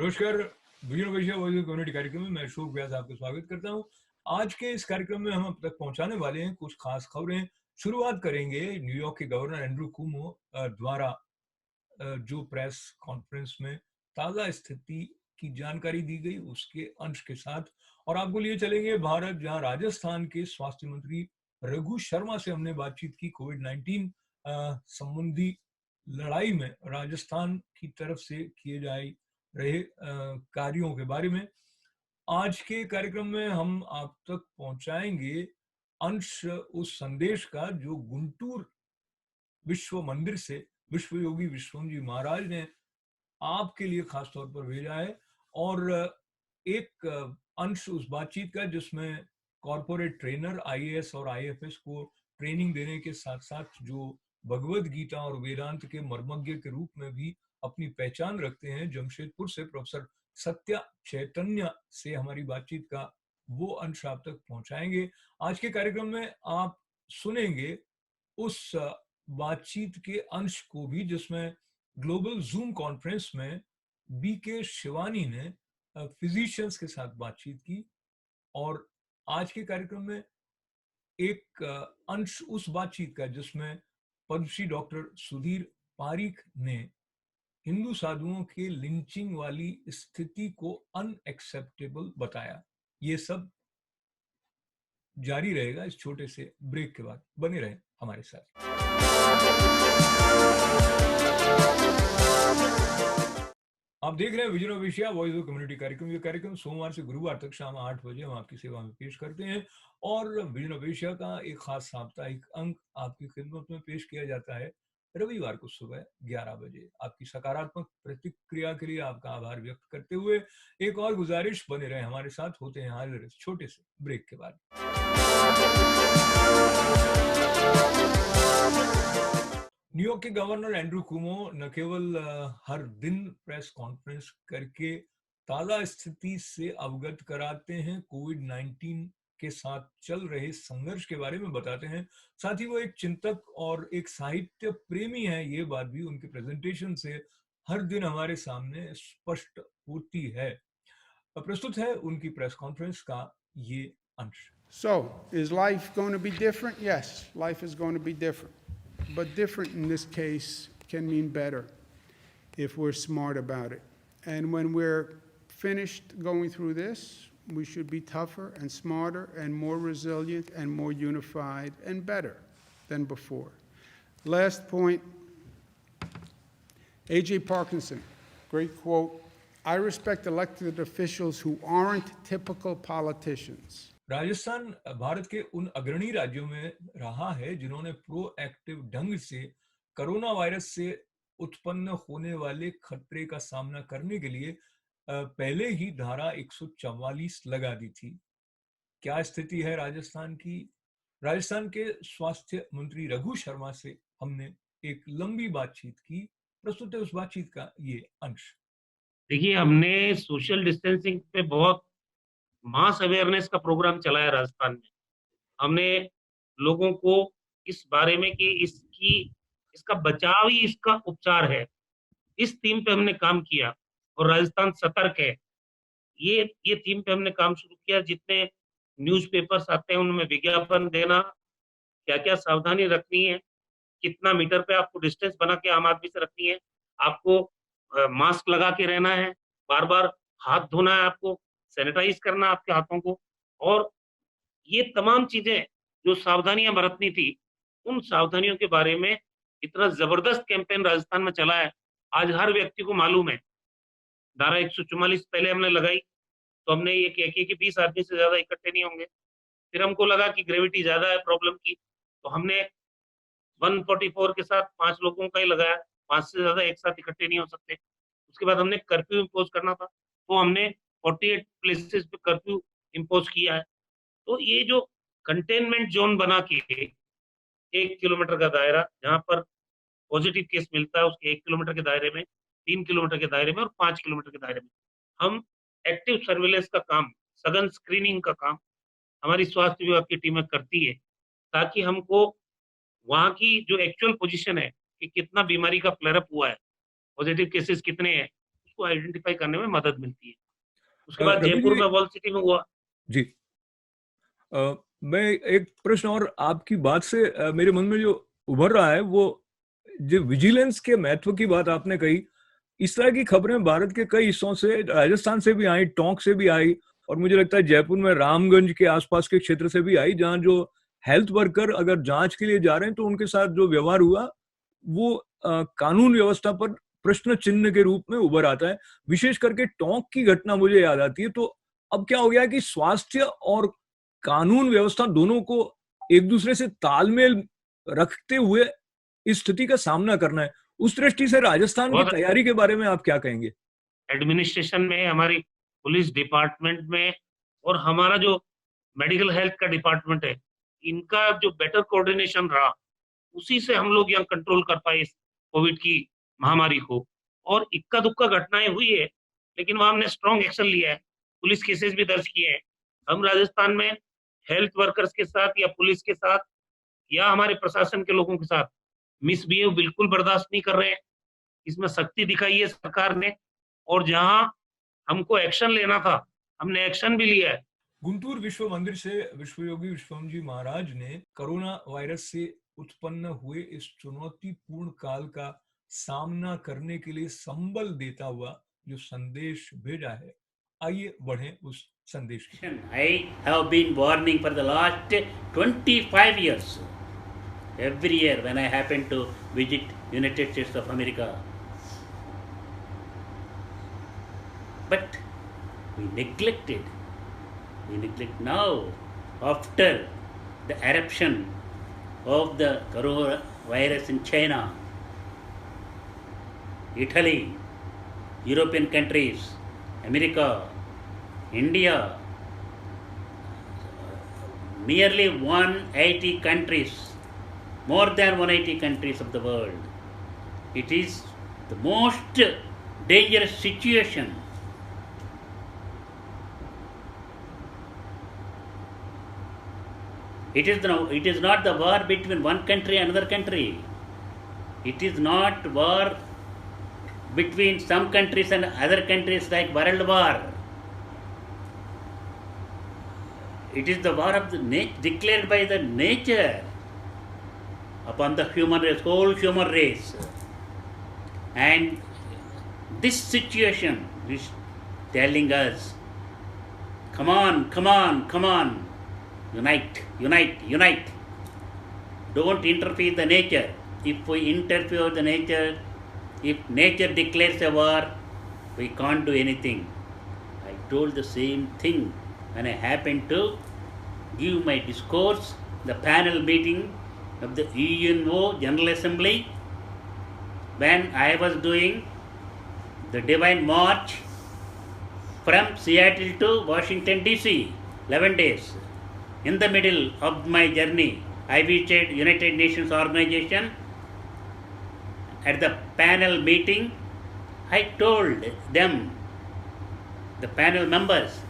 नमस्कार। विजन विषय voice community कार्यक्रम में मैं अशोक व्यास आपका स्वागत करता हूं। आज के इस कार्यक्रम में हम अब तक पहुंचाने वाले हैं कुछ खास खबरें। शुरुआत करेंगे न्यूयॉर्क के गवर्नर एंड्रू कुमो द्वारा जो प्रेस कॉन्फ्रेंस में ताजा स्थिति की जानकारी दी गई उसके अंश के साथ, और आपको लिए चलेंगे भारत, जहां राजस्थान के स्वास्थ्य मंत्री रघु शर्मा से हमने बातचीत की कोविड-19 संबंधी लड़ाई में राजस्थान की तरफ से किए जा रहे कार्यों के बारे में। आज के कार्यक्रम में हम आप तक पहुंचाएंगे अंश उस संदेश का जो गुंटूर विश्व मंदिर से विश्व योगी विश्वम जी महाराज ने आपके लिए खास तौर पर भेजा है, और एक अंश उस बातचीत का जिसमें कॉरपोरेट ट्रेनर आईएएस और आईएफएस को ट्रेनिंग देने के साथ साथ जो भगवत गीता और वेदांत के मर्मज्ञ के रूप में भी अपनी पहचान रखते हैं, जमशेदपुर से प्रोफेसर सत्या चैतन्य से हमारी बातचीत का वो अंश आप तक पहुंचाएंगे। आज के कार्यक्रम में आप सुनेंगे उस बातचीत के अंश को भी जिसमें ग्लोबल जूम कॉन्फ्रेंस में बीके शिवानी ने फिजिशियंस के साथ बातचीत की, और आज के कार्यक्रम में एक अंश उस बातचीत का जिसमें पद्मश्री डॉक्टर सुधीर पारीख ने हिंदू साधुओं के लिंचिंग वाली स्थिति को अनएक्सेप्टेबल बताया। ये सब जारी रहेगा इस छोटे से ब्रेक के बाद। बने रहें हमारे साथ। आप देख रहे हैं विजन विषया वॉइस ऑफ कम्युनिटी कार्यक्रम। ये कार्यक्रम सोमवार से गुरुवार तक शाम 8 बजे हम आपकी सेवा में पेश करते हैं, और विजन विषया का एक खास साप्ताहिक अंक आपकी खिदमत में पेश किया जाता है रविवार को सुबह 11 बजे। आपकी सकारात्मक प्रतिक्रिया के लिए आपका आभार व्यक्त करते हुए एक और गुजारिश, बने रहे हमारे साथ। होते हैं हाजिर इस छोटे से ब्रेक के बाद। न्यूयॉर्क के गवर्नर एंड्रू कुमो न केवल हर दिन प्रेस कॉन्फ्रेंस करके ताजा स्थिति से अवगत कराते हैं, कोविड-19 के साथ चल रहे संघर्ष के बारे में बताते हैं, साथ ही वो एक चिंतक और एक साहित्य प्रेमी है। ये बात भी उनके प्रेजेंटेशन से हर दिन हमारे सामने स्पष्ट होती है। प्रस्तुत है उनकी प्रेस कॉन्फ्रेंस का ये अंश। So, is life going to be different? Yes, life is going to be different. But different in this case can mean better if we're smart about it. And when we're finished going through this, we should be tougher and smarter and more resilient and more unified and better than before. Last point, A.J. Parkinson, great quote, I respect elected officials who aren't typical politicians. Rajasthan Bharat के उन अग्रणी राज्यों में रहा है जिन्होंने proactive ढंग से कोरोना वायरस से उत्पन्न होने वाले खतरे का सामना करने के लिए पहले ही धारा 144 लगा दी थी। क्या स्थिति है राजस्थान की? राजस्थान के स्वास्थ्य मंत्री रघु शर्मा से हमने एक लंबी बातचीत की। प्रस्तुत है उस बातचीत का ये अंश। देखिए, हमने सोशल डिस्टेंसिंग पे बहुत मास अवेयरनेस का प्रोग्राम चलाया राजस्थान में। हमने लोगों को इस बारे में कि इसका बचाव ही इसका उपचार है, इस थीम पे हमने काम किया, और राजस्थान सतर्क है, ये थीम पे हमने काम शुरू किया। जितने न्यूज़पेपर्स आते हैं उनमें विज्ञापन देना, क्या-क्या सावधानी रखनी है, कितना मीटर पे आपको डिस्टेंस बना के आम आदमी से रखनी है, आपको मास्क लगा के रहना है, बार-बार हाथ धोना है, आपको सैनिटाइज करना आपके हाथों को, और ये तमाम चीजें जो सावधानियां बरतनी थी, उन सावधानियों के बारे में इतना जबरदस्त कैंपेन राजस्थान में चला है। आज हर व्यक्ति को मालूम है। धारा 144 पहले हमने लगाई तो हमने ये किया कि 20 आदमी से ज्यादा इकट्ठे नहीं होंगे। फिर हमको लगा कि ग्रेविटी ज्यादा है प्रॉब्लम की, तो हमने 144 के साथ 5 लोगों का ही लगाया, 5 से ज्यादा एक साथ इकट्ठे नहीं हो सकते। उसके बाद हमने कर्फ्यू इम्पोज करना था, तो हमने 48 प्लेसेस पे कर्फ्यू इम्पोज किया है। तो ये जो कंटेनमेंट जोन बना के 1 किलोमीटर का दायरा, जहाँ पर पॉजिटिव केस मिलता है उसके 1 किलोमीटर के दायरे में, 3 किलोमीटर के दायरे में और 5 किलोमीटर के दायरे में हम एक्टिव सर्विलेंस का काम, सघन स्क्रीनिंग का काम हमारी स्वास्थ्य विभाग की टीमें करती है, ताकि हमको वहाँ की जो एक्चुअल पोजीशन है कि कितना बीमारी का फ्लेयर अप हुआ है, पॉजिटिव केसेस कितने हैं, को आइडेंटिफाई करने में मदद मिलती है। उसके अ, बाद रवि जयपुर जी में वर्ल्ड सिटी में हुआ। जी। मैं एक प्रश्न और आपकी बात से मेरे मन में जो उभर रहा है वो जो विजिलेंस के महत्व की बात आपने कही, इस तरह की खबरें भारत के कई हिस्सों से, राजस्थान से भी आई, टोंक से भी आई और मुझे लगता है जयपुर में रामगंज के आसपास के क्षेत्र से भी आई, जहां जो हेल्थ वर्कर अगर जांच के लिए जा रहे हैं तो उनके साथ जो व्यवहार हुआ वो कानून व्यवस्था पर प्रश्न चिन्ह के रूप में उभर आता है। विशेष करके टोंक की घटना मुझे याद आती है। तो अब क्या हो गया कि स्वास्थ्य और कानून व्यवस्था दोनों को एक दूसरे से तालमेल रखते हुए इस स्थिति का सामना करना है। उस दृष्टि से राजस्थान की बहुत तैयारी के बारे में आप क्या कहेंगे? एडमिनिस्ट्रेशन में, हमारी पुलिस डिपार्टमेंट में और हमारा जो मेडिकल हेल्थ का डिपार्टमेंट है, इनका जो बेटर कोऑर्डिनेशन रहा, उसी से हम लोग यहाँ कंट्रोल कर पाए इस कोविड की महामारी को। और इक्का दुक्का घटनाएं हुई है, लेकिन वहां हमने स्ट्रॉन्ग एक्शन लिया है, पुलिस केसेस भी दर्ज किए हैं। हम राजस्थान में हेल्थ वर्कर्स के साथ या पुलिस के साथ या हमारे प्रशासन के लोगों के साथ मिसबिहेव बिल्कुल बर्दाश्त नहीं कर रहे हैं। इसमें सख्ती दिखाई है सरकार ने, और जहां हमको एक्शन लेना था, हमने एक्शन भी लिया है। गुंटूर विश्व मंदिर से विश्वयोगी विश्वम जी महाराज ने कोरोना वायरस से उत्पन्न हुए इस चुनौतीपूर्ण काल का सामना करने के लिए संबल देता हुआ जो संदेश भेजा है, आइए बढ़ें उस संदेश की। I have been warning for the last 25 years. Every year when I happen to visit United States of America. But we neglect now after the eruption of the coronavirus in China, Italy, European countries, America, India, nearly 180 countries, more than 180 countries of the world. It is the most dangerous situation. It is not the war between one country and another country. It is not war between some countries and other countries like world war. It is the war of the declared by the nature upon the human race, whole human race. And this situation is telling us, come on, come on, come on, unite, unite, unite. Don't interfere with the nature. If we interfere with the nature, if nature declares a war, we can't do anything. I told the same thing when I happened to give my discourse, the panel meeting of the UNO General Assembly, when I was doing the Divine March from Seattle to Washington DC, 11 days. In the middle of my journey, I visited United Nations Organization. At the panel meeting, I told them, the panel members,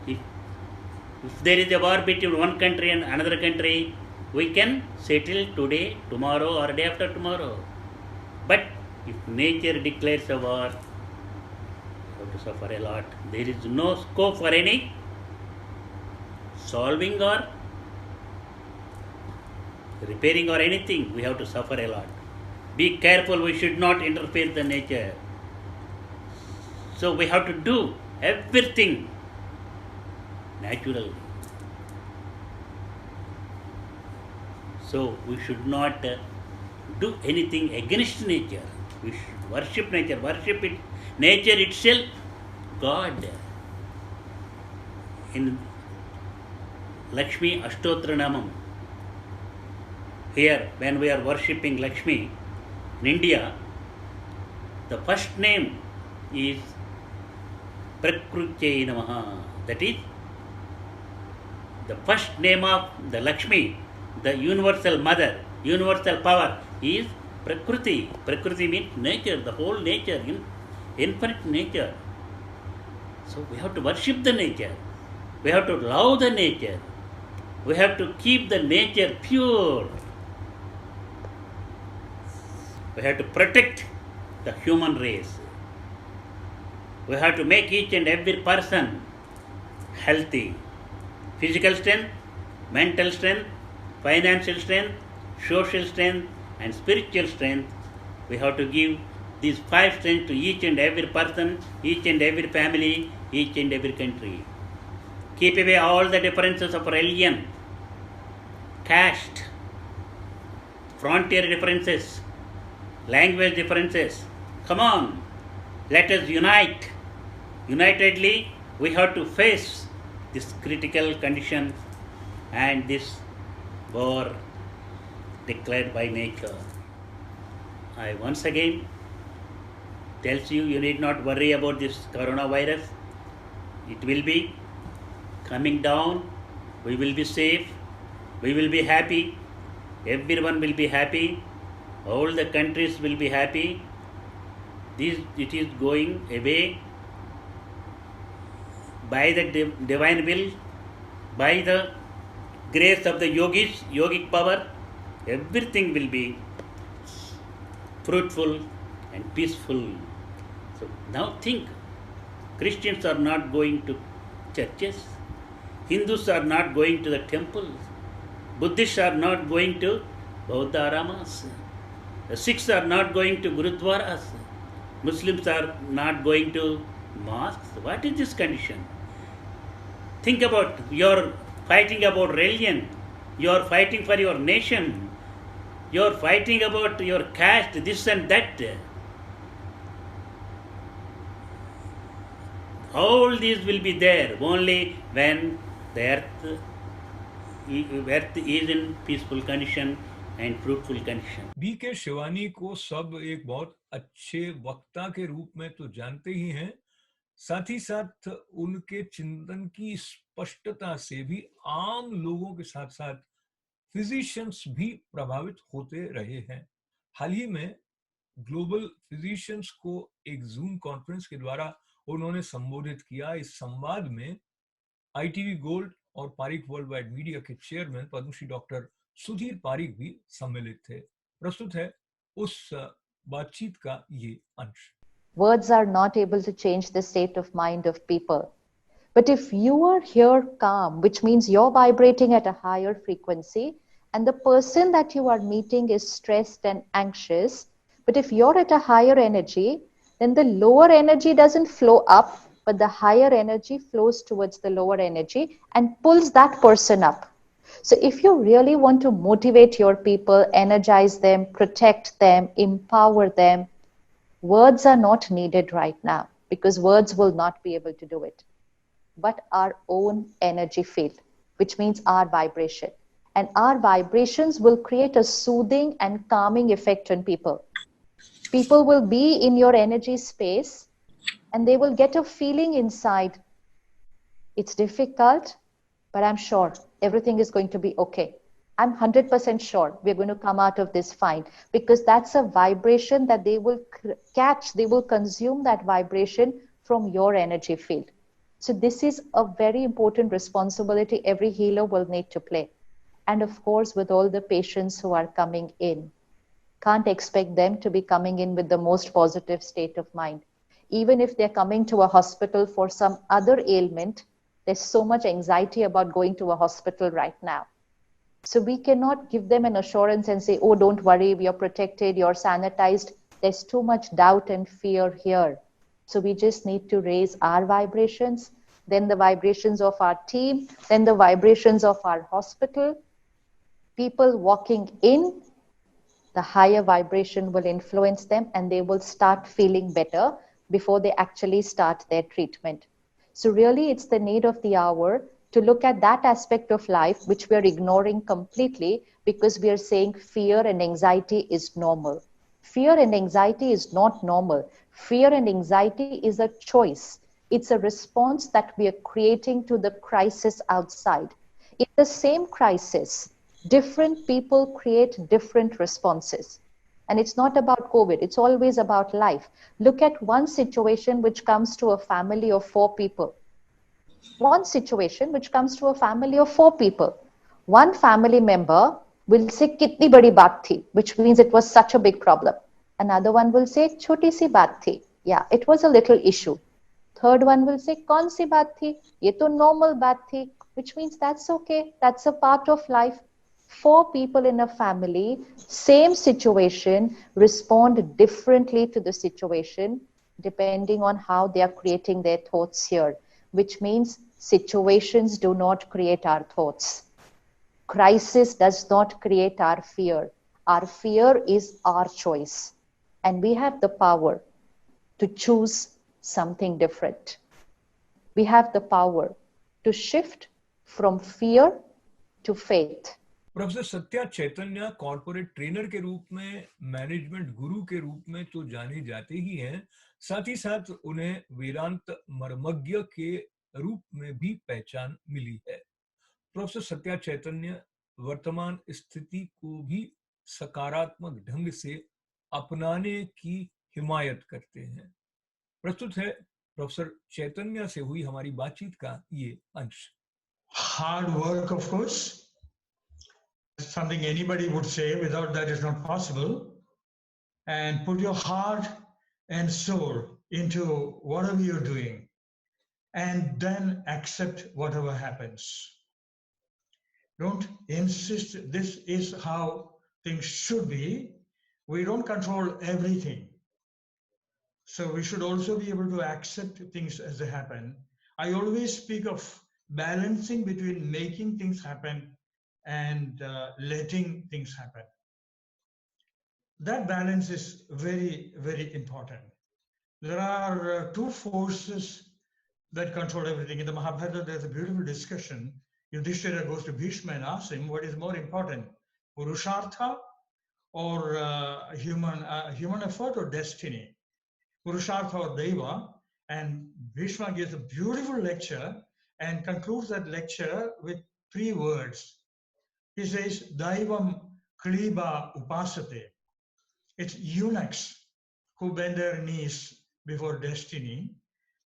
if there is a war between one country and another country, we can settle today, tomorrow, or day after tomorrow. But if nature declares a war, we have to suffer a lot. There is no scope for any solving or repairing or anything. We have to suffer a lot. Be careful, we should not interfere with the nature. So we have to do everything naturally. So we should not do anything against nature. We should worship nature, worship it, nature itself, God. In Lakshmi Ashtotra Namam, here when we are worshipping Lakshmi in India, the first name is Prakrutye Namaha. That is the first name of the Lakshmi, the universal mother, universal power is Prakriti. Prakriti means nature, the whole nature, infinite nature. So we have to worship the nature. We have to love the nature. We have to keep the nature pure. We have to protect the human race. We have to make each and every person healthy. Physical strength, mental strength, financial strength, social strength, and spiritual strength. We have to give these 5 strengths to each and every person, each and every family, each and every country. Keep away all the differences of religion, caste, frontier differences, language differences. Come on, let us unite. Unitedly, we have to face this critical condition and this war declared by nature. I once again tells you, you need not worry about this coronavirus. It will be coming down. We will be safe. We will be happy. Everyone will be happy. All the countries will be happy. It is going away by the divine will, by the grace of the yogis, yogic power. Everything will be fruitful and peaceful. So now think, Christians are not going to churches, Hindus are not going to the temples, Buddhists are not going to Bauddha Aramas, the Sikhs are not going to Gurudwaras, Muslims are not going to mosques. What is this condition? Think about, you are fighting about religion, you are fighting for your nation, you are fighting about your caste, this and that. All these will be there only when the earth is in peaceful condition and fruitful condition. B.K. Shivani को सब एक बहुत अच्छे वक्ता के रूप में तो जानते ही हैं, साथ ही साथ उनके चिंतन की स्पष्टता से भी आम लोगों के साथ साथ फिजिशियंस भी प्रभावित होते रहे हैं। हाल ही में ग्लोबल फिजिशियंस को एक जूम कॉन्फ्रेंस के द्वारा उन्होंने संबोधित किया। इस संवाद में ITV गोल्ड और पारिक वर्ल्ड वाइड मीडिया के चेयरमैन पद्मश्री डॉक्टर सुधीर पारिक भी सम्मिलित थे। प्रस्तुत है उस बातचीत का ये अंश। Words are not able to change the state of mind of people. But if you are here calm, which means you're vibrating at a higher frequency, and the person that you are meeting is stressed and anxious, but if you're at a higher energy, then the lower energy doesn't flow up, but the higher energy flows towards the lower energy and pulls that person up. So if you really want to motivate your people, energize them, protect them, empower them, words are not needed right now, because words will not be able to do it. But our own energy field, which means our vibration. And our vibrations will create a soothing and calming effect on people. People will be in your energy space and they will get a feeling inside. It's difficult, but I'm sure everything is going to be okay. I'm 100% sure we're going to come out of this fine, because that's a vibration that they will catch, they will consume that vibration from your energy field. So this is a very important responsibility every healer will need to play. And of course, with all the patients who are coming in, can't expect them to be coming in with the most positive state of mind. Even if they're coming to a hospital for some other ailment, there's so much anxiety about going to a hospital right now. So we cannot give them an assurance and say, oh, don't worry, you're protected, you're sanitized. There's too much doubt and fear here. So we just need to raise our vibrations, then the vibrations of our team, then the vibrations of our hospital. People walking in, the higher vibration will influence them and they will start feeling better before they actually start their treatment. So really, it's the need of the hour to look at that aspect of life which we are ignoring completely, because we are saying fear and anxiety is normal. Fear and anxiety is not normal. Fear and anxiety is a choice. It's a response that we are creating to the crisis outside. In the same crisis, different people create different responses. And it's not about COVID, it's always about life. Look at one situation which comes to a family of 4 people. One situation which comes to a family of 4 people. One family member will say, kitni badi baat thi, which means it was such a big problem. Another one will say, choti si baat thi. Yeah, it was a little issue. third one will say, "कौन सी बात थी? ये तो normal बात थी," which means that's okay. That's a part of life. Four people in a family, same situation, respond differently to the situation depending on how they are creating their thoughts here, which means situations do not create our thoughts. Crisis does not create our fear. Our fear is our choice, and we have the power to choose something different. We have the power to shift from fear to faith. Professor Satya Chaitanya corporate trainer के रूप में, management गुरु के रूप में तो जाने जाते ही हैं, साथ ही साथ उन्हें वेदांत मर्मज्ञ के रूप में भी पहचान मिली है। प्रोफेसर सत्या चैतन्य वर्तमान स्थिति को भी सकारात्मक ढंग से अपनाने की हिमायत करते हैं। प्रस्तुत है प्रोफेसर चैतन्य से हुई हमारी बातचीत का ये अंश। Hard work, of course, something anybody would say. Without that, it's not possible. And put your heart and soul into whatever you're doing, and then accept whatever happens. Don't insist this is how things should be. We don't control everything. So we should also be able to accept things as they happen. I always speak of balancing between making things happen and letting things happen. That balance is very, very important. There are two forces that control everything. In the Mahabharata, there's a beautiful discussion. Yudhishthira goes to Bhishma and asks him, what is more important, Purushartha or human effort or destiny? Purushartha or Deva. And Bhishma gives a beautiful lecture and concludes that lecture with 3 words. He says, Daivam Kliba Upasate. It's eunuchs who bend their knees before destiny.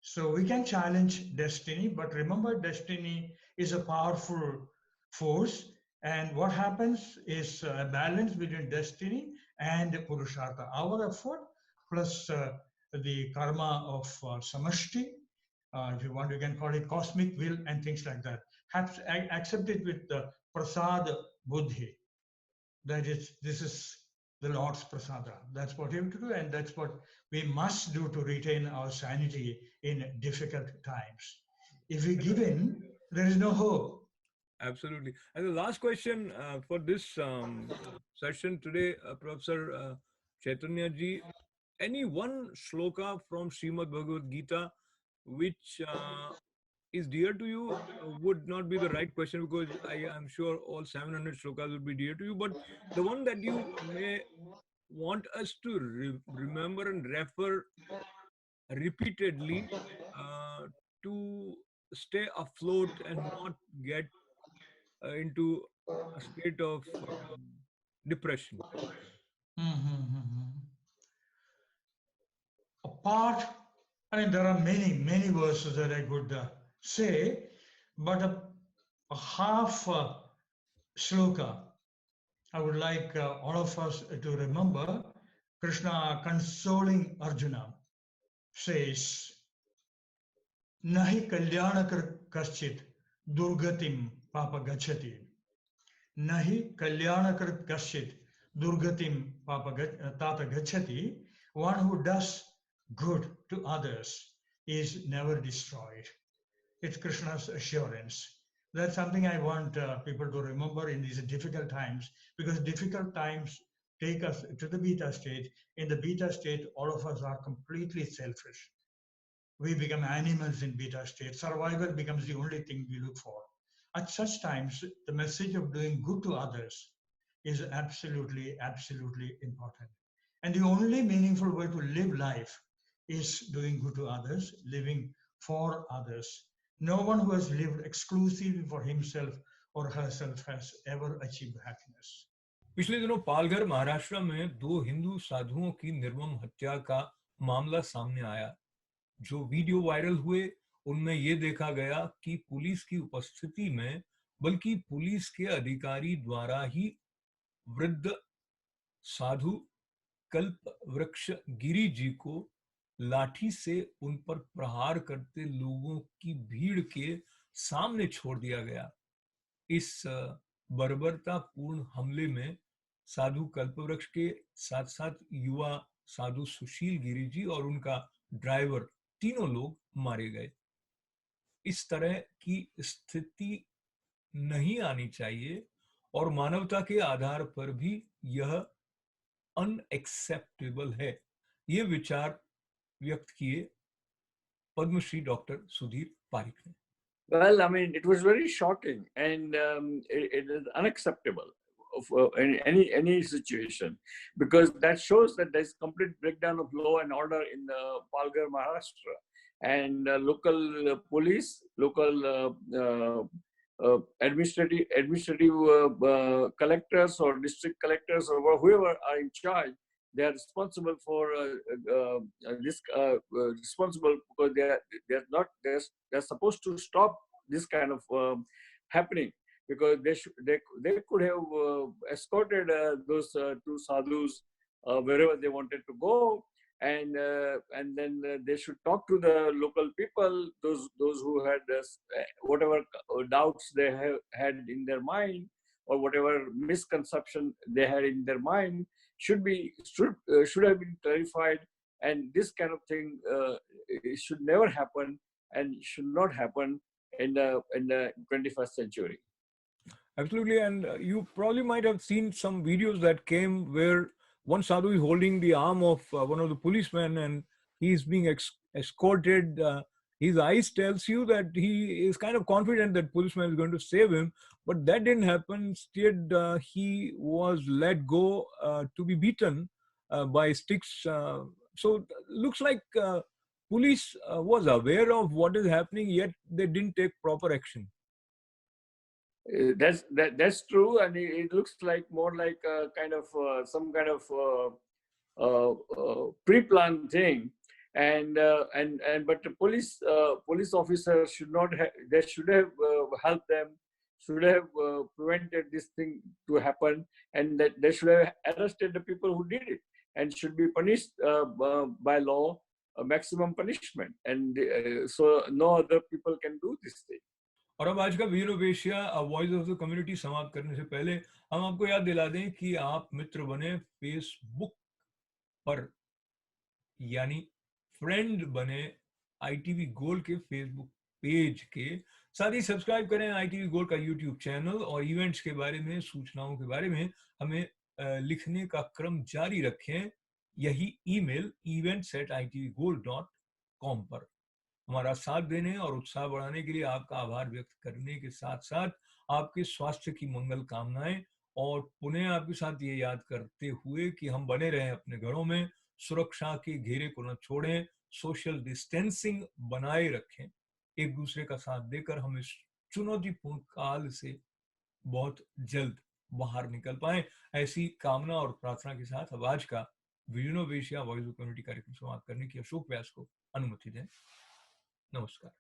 So we can challenge destiny, but remember, destiny is a powerful force. And what happens is a balance between destiny and Purushartha. Our effort plus the karma of samashti, if you want, you can call it cosmic will and things like that. Accept it with the prasad buddhi. That is, this is the Lord's prasada. That's what we have to do, and that's what we must do to retain our sanity in difficult times. If we give in, there is no hope. Absolutely. And the last question for this session today, Professor Chaitanya ji, any one shloka from Srimad Bhagavad Gita which is dear to you would not be the right question, because I am sure all 700 shlokas would be dear to you, but the one that you may want us to remember and refer repeatedly to stay afloat and not get into a state of depression. Apart, I mean, there are many, many verses that I could say, but a half shloka, I would like all of us to remember. Krishna consoling Arjuna says, Nahi kalyana kaschit durgatim papa gachati. Nahi kalyana kaschit durgatim papa tata gachati. One who does good to others is never destroyed. It's Krishna's assurance. That's something I want people to remember in these difficult times, because difficult times take us to the beta state. In the beta state, all of us are completely selfish. We become animals in beta state. Survival becomes the only thing we look for. At such times, the message of doing good to others is absolutely, absolutely important. And the only meaningful way to live life is doing good to others, living for others. No one who has lived exclusively for himself or herself has ever achieved happiness. पिछले दिनों पालघर महाराष्ट्र में 2 हिंदू साधुओं की निर्मम हत्या का मामला सामने आया। जो वीडियो वायरल हुए उनमें ये देखा गया कि पुलिस की उपस्थिति में, बल्कि पुलिस के अधिकारी द्वारा ही वृद्ध साधु कल्प वृक्ष गिरी जी को लाठी से उन पर प्रहार करते लोगों की भीड़ के सामने छोड़ दिया गया। इस बर्बरतापूर्ण हमले में साधु कल्पवृक्ष के साथ साथ युवा साधु सुशील गिरी जी और उनका ड्राइवर तीनों लोग मारे गए। इस तरह की स्थिति नहीं आनी चाहिए और मानवता के आधार पर भी यह अनएक्सेप्टेबल है। ये विचार व्यक्त किए पद्मश्री डॉक्टर सुधीर पारिक ने। Well, I mean, it was very shocking, and it is unacceptable in any situation, because that shows that there's complete breakdown of law and order in Palghar, Maharashtra, and local police, local administrative collectors or district collectors or whoever are in charge. They are responsible for this. Responsible because they're supposed to stop this kind of happening, because they could have escorted those two sadhus wherever they wanted to go, and then they should talk to the local people, those who had whatever doubts they had in their mind, or whatever misconception they had in their mind should have been clarified. And this kind of thing it should never happen and should not happen in the 21st century. Absolutely, and you probably might have seen some videos that came where one sadhu is holding the arm of one of the policemen and he's being escorted. His eyes tells you that he is kind of confident that policeman is going to save him, but that didn't happen. Instead, he was let go to be beaten by sticks. So looks like police was aware of what is happening, yet they didn't take proper action. That's true, and it looks like more like a kind of some kind of pre-planned thing, but the police officers should not have. They should have helped them, should have prevented this thing to happen, and that they should have arrested the people who did it and should be punished by law, maximum punishment, and so no other people can do this thing. और अब आज का video facie voice of the community समाप्त करने से पहले हम आपको याद दिला दें कि आप मित्र बने फेसबुक पर, यानी फ्रेंड बने आईटीवी गोल्ड के फेसबुक पेज के, साथ ही सब्सक्राइब करें आईटीवी गोल्ड का यूट्यूब चैनल, और इवेंट्स के बारे में, सूचनाओं के बारे में हमें लिखने का क्रम जारी रखें यही ईमेल events@itvgold.com पर। हमारा साथ देने और उत्साह बढ़ाने के लिए आपका आभार व्यक्त करने के साथ साथ आपके स्वास्थ्य की मंगल कामनाएं, और पुनः आपके साथ ये याद करते हुए कि हम बने रहें अपने घरों में, सुरक्षा के घेरे को न छोड़ें, सोशल डिस्टेंसिंग बनाए रखें, एक दूसरे का साथ देकर हम इस चुनौतीपूर्ण काल से बहुत जल्द बाहर निकल पाए। ऐसी कामना और प्रार्थना के साथ अब आज का video facie voice of community कार्यक्रम समाप्त करने की अशोक व्यास को अनुमति दें। नमस्कार।